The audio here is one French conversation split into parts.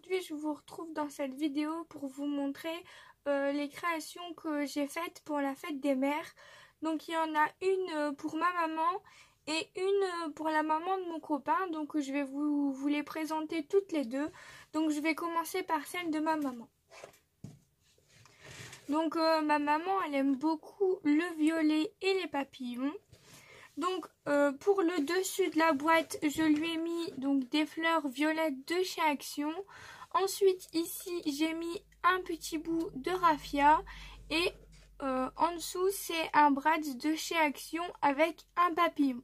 aujourd'hui je vous retrouve dans cette vidéo pour vous montrer les créations que j'ai faites pour la fête des mères. Donc il y en a une pour ma maman et une pour la maman de mon copain. Donc je vais vous les présenter toutes les deux. Donc je vais commencer par celle de ma maman. Donc ma maman elle aime beaucoup le violet et les papillons. Donc pour le dessus de la boîte, je lui ai mis donc des fleurs violettes de chez Action. Ensuite ici j'ai mis un petit bout de raffia et en dessous c'est un brad de chez Action avec un papillon.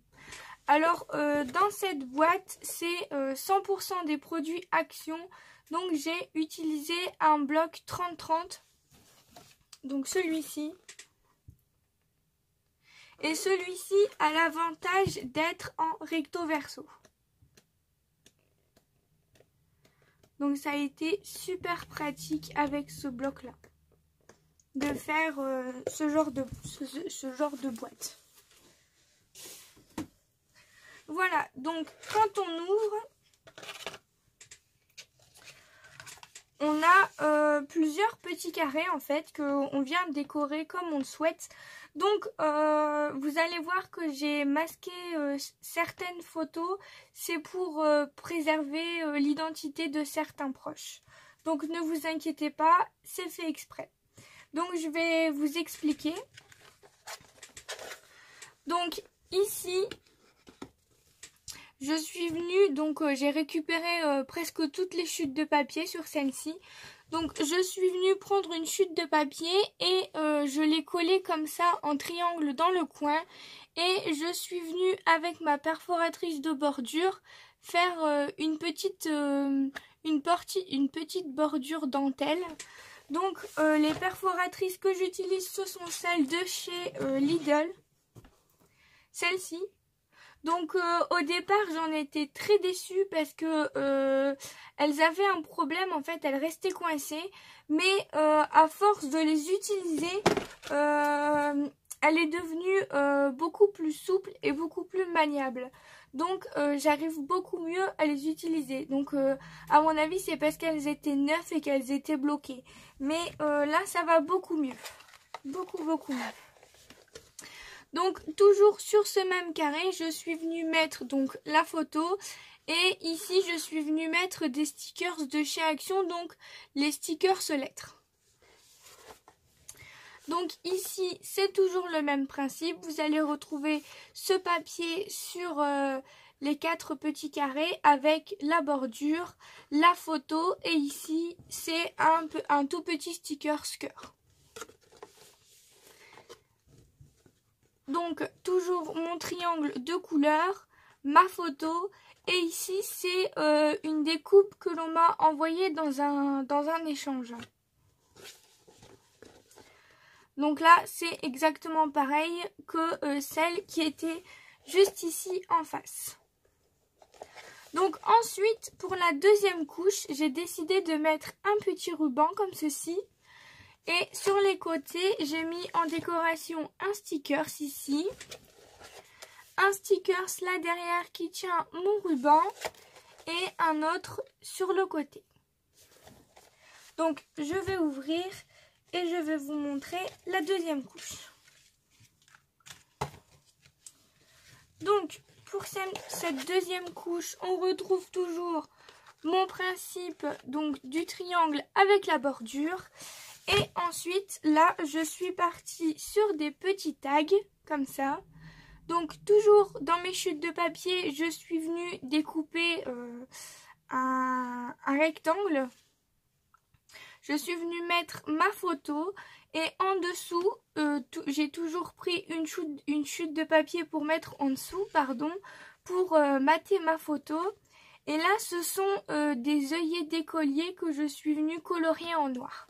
Alors dans cette boîte c'est 100% des produits Action, donc j'ai utilisé un bloc 30-30, donc celui-ci. Et celui-ci a l'avantage d'être en recto verso. Donc ça a été super pratique avec ce bloc-là. De faire ce genre de boîte. Voilà, donc quand on ouvre, on a plusieurs petits carrés en fait qu'on vient décorer comme on le souhaite. Donc vous allez voir que j'ai masqué certaines photos, c'est pour préserver l'identité de certains proches. Donc ne vous inquiétez pas, c'est fait exprès. Donc je vais vous expliquer. Donc ici, je suis venue, donc j'ai récupéré presque toutes les chutes de papier sur celle-ci. Donc je suis venue prendre une chute de papier et je l'ai collée comme ça en triangle dans le coin. Et je suis venue avec ma perforatrice de bordure faire une petite bordure dentelle. Donc les perforatrices que j'utilise, ce sont celles de chez Lidl. Celle-ci. Donc au départ j'en étais très déçue parce que elles avaient un problème, en fait elles restaient coincées, mais à force de les utiliser elle est devenue beaucoup plus souple et beaucoup plus maniable. Donc j'arrive beaucoup mieux à les utiliser. Donc à mon avis c'est parce qu'elles étaient neuves et qu'elles étaient bloquées. Mais là ça va beaucoup mieux. Beaucoup mieux. Donc toujours sur ce même carré, je suis venue mettre donc la photo et ici je suis venue mettre des stickers de chez Action, donc les stickers lettres. Donc ici c'est toujours le même principe, vous allez retrouver ce papier sur les 4 petits carrés avec la bordure, la photo et ici c'est un tout petit sticker cœur. Donc toujours mon triangle de couleur, ma photo et ici c'est une découpe que l'on m'a envoyée dans un échange. Donc là c'est exactement pareil que celle qui était juste ici en face. Donc ensuite pour la deuxième couche j'ai décidé de mettre un petit ruban comme ceci. Et sur les côtés, j'ai mis en décoration un sticker ici. Un sticker là derrière qui tient mon ruban. Et un autre sur le côté. Donc je vais ouvrir et je vais vous montrer la deuxième couche. Donc pour cette deuxième couche, on retrouve toujours mon principe donc du triangle avec la bordure. Et ensuite, là, je suis partie sur des petits tags, comme ça. Donc, toujours dans mes chutes de papier, je suis venue découper un rectangle. Je suis venue mettre ma photo et en dessous, j'ai toujours pris une chute de papier pour mettre en dessous, pour mater ma photo. Et là, ce sont des œillets d'écolier que je suis venue colorier en noir.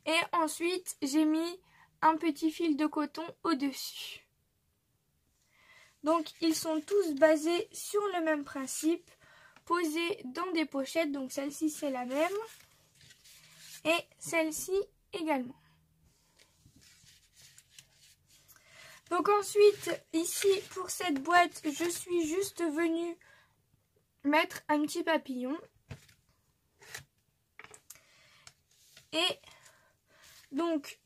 Et ensuite, j'ai mis un petit fil de coton au-dessus. Donc, ils sont tous basés sur le même principe, posés dans des pochettes. Donc, celle-ci, c'est la même. Et celle-ci également. Donc ensuite, ici, pour cette boîte, je suis juste venue mettre un petit papillon. Et donc,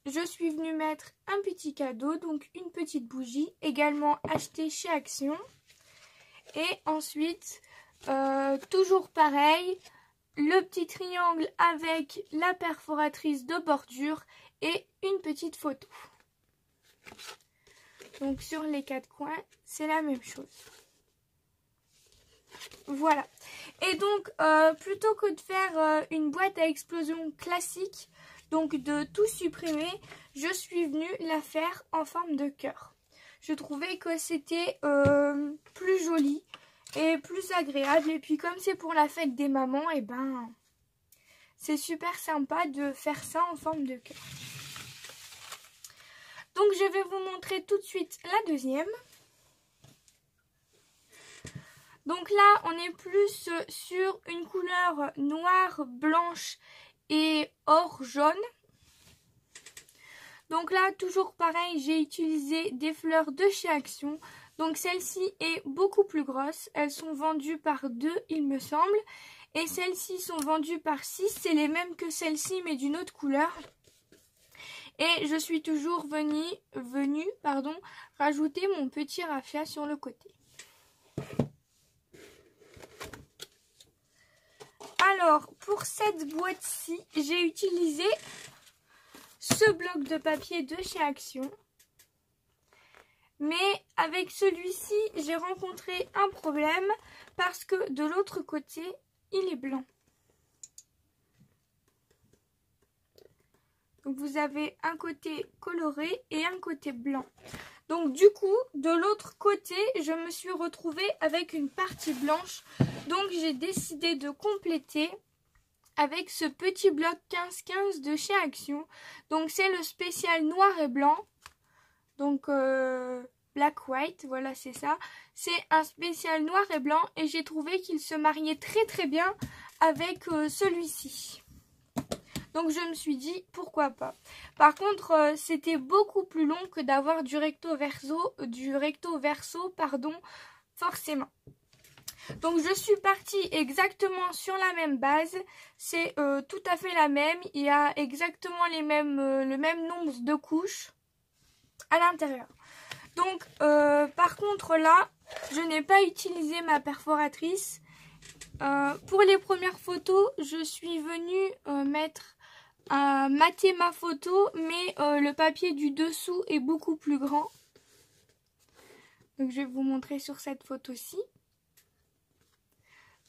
je suis venue mettre un petit cadeau, donc une petite bougie, également achetée chez Action. Et ensuite, toujours pareil, le petit triangle avec la perforatrice de bordure et une petite photo. Donc sur les 4 coins, c'est la même chose. Voilà. Et donc, plutôt que de faire une boîte à explosion classique, donc de tout supprimer, je suis venue la faire en forme de cœur. Je trouvais que c'était plus joli et plus agréable. Et puis comme c'est pour la fête des mamans, et ben c'est super sympa de faire ça en forme de cœur. Donc je vais vous montrer tout de suite la deuxième. Donc là, on est plus sur une couleur noire, blanche et or jaune. Donc là, toujours pareil, j'ai utilisé des fleurs de chez Action. Donc celle-ci est beaucoup plus grosse. Elles sont vendues par 2, il me semble. Et celles-ci sont vendues par 6. C'est les mêmes que celle-ci, mais d'une autre couleur. Et je suis toujours venue rajouter mon petit raffia sur le côté. Alors, pour cette boîte-ci, j'ai utilisé ce bloc de papier de chez Action. Mais avec celui-ci, j'ai rencontré un problème parce que de l'autre côté, il est blanc. Donc vous avez un côté coloré et un côté blanc. Donc du coup, de l'autre côté, je me suis retrouvée avec une partie blanche. Donc j'ai décidé de compléter avec ce petit bloc 15-15 de chez Action. Donc c'est le spécial noir et blanc. Donc black white, voilà c'est ça. C'est un spécial noir et blanc et j'ai trouvé qu'il se mariait très très bien avec celui-ci. Donc je me suis dit pourquoi pas. Par contre c'était beaucoup plus long que d'avoir du recto verso, forcément. Donc je suis partie exactement sur la même base, c'est tout à fait la même, il y a exactement le même nombre de couches à l'intérieur. Donc par contre là, je n'ai pas utilisé ma perforatrice. Pour les premières photos, je suis venue mater ma photo, mais le papier du dessous est beaucoup plus grand. Donc je vais vous montrer sur cette photo-ci.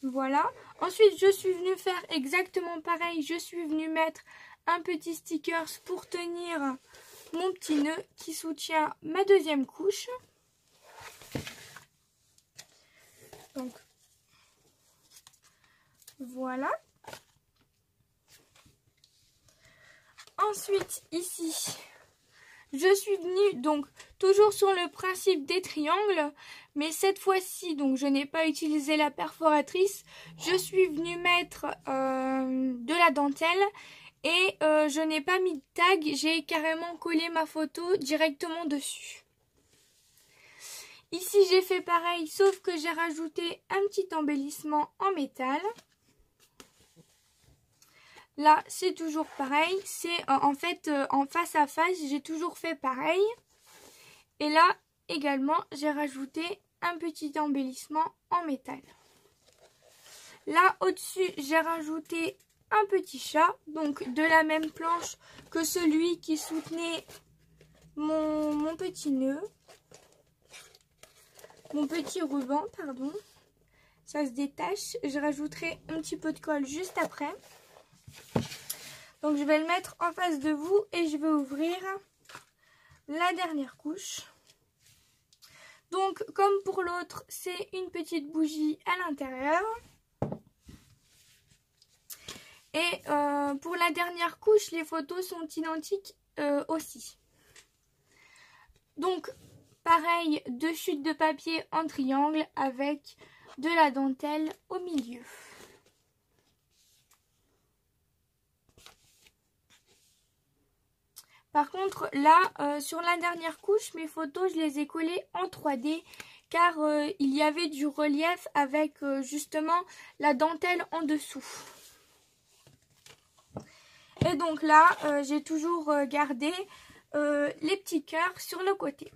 Voilà. Ensuite, je suis venue faire exactement pareil. Je suis venue mettre un petit sticker pour tenir mon petit nœud qui soutient ma deuxième couche. Donc, voilà. Ensuite, ici, je suis venue donc toujours sur le principe des triangles, mais cette fois-ci, donc je n'ai pas utilisé la perforatrice. Je suis venue mettre de la dentelle et je n'ai pas mis de tag, j'ai carrément collé ma photo directement dessus. Ici, j'ai fait pareil, sauf que j'ai rajouté un petit embellissement en métal. Là, c'est toujours pareil. C'est en fait en face à face, j'ai toujours fait pareil. Et là, également, j'ai rajouté un petit embellissement en métal. Là, au-dessus, j'ai rajouté un petit chat. Donc, de la même planche que celui qui soutenait mon petit nœud. Mon petit ruban, pardon. Ça se détache. Je rajouterai un petit peu de colle juste après. Donc je vais le mettre en face de vous et je vais ouvrir la dernière couche. Donc comme pour l'autre, c'est une petite bougie à l'intérieur. Et pour la dernière couche, les photos sont identiques aussi. Donc pareil, 2 chutes de papier en triangle avec de la dentelle au milieu. Par contre, là, sur la dernière couche, mes photos, je les ai collées en 3D. car il y avait du relief avec justement la dentelle en dessous. Et donc là, j'ai toujours gardé les petits cœurs sur le côté.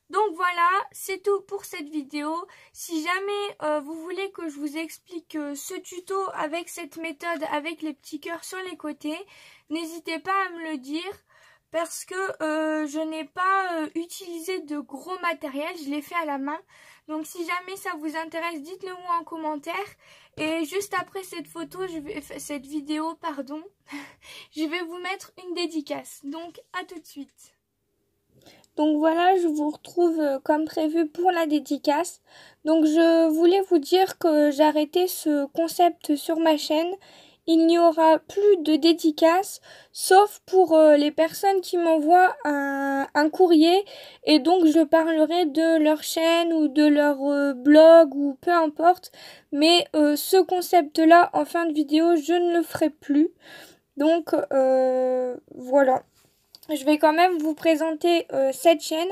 Donc voilà, c'est tout pour cette vidéo. Si jamais vous voulez que je vous explique ce tuto avec cette méthode, avec les petits cœurs sur les côtés, n'hésitez pas à me le dire parce que je n'ai pas utilisé de gros matériel, je l'ai fait à la main. Donc si jamais ça vous intéresse, dites-le moi en commentaire. Et juste après cette vidéo, je vais vous mettre une dédicace. Donc à tout de suite. Donc voilà, je vous retrouve comme prévu pour la dédicace. Donc je voulais vous dire que j'ai arrêté ce concept sur ma chaîne. Il n'y aura plus de dédicaces, sauf pour les personnes qui m'envoient un courrier. Et donc je parlerai de leur chaîne ou de leur blog ou peu importe. Mais ce concept-là, en fin de vidéo, je ne le ferai plus. Donc voilà. Je vais quand même vous présenter cette chaîne.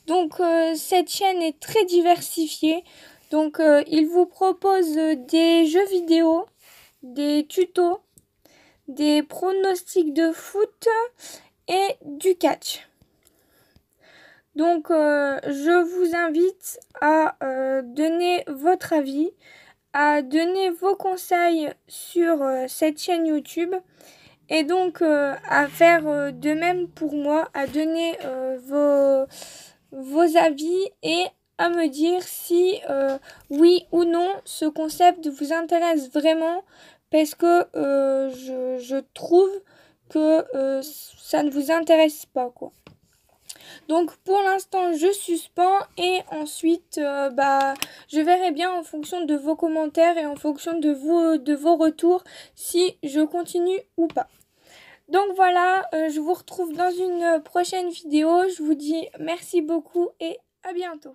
Donc cette chaîne est très diversifiée. Donc il vous propose des jeux vidéo, des tutos, des pronostics de foot et du catch. Donc je vous invite à donner votre avis, à donner vos conseils sur cette chaîne YouTube. Et donc à faire de même pour moi, à donner vos avis et à me dire si oui ou non ce concept vous intéresse vraiment, parce que je trouve que ça ne vous intéresse pas quoi. Donc pour l'instant je suspends et ensuite je verrai bien en fonction de vos commentaires et en fonction de vos retours si je continue ou pas. Donc voilà, je vous retrouve dans une prochaine vidéo. Je vous dis merci beaucoup et à bientôt.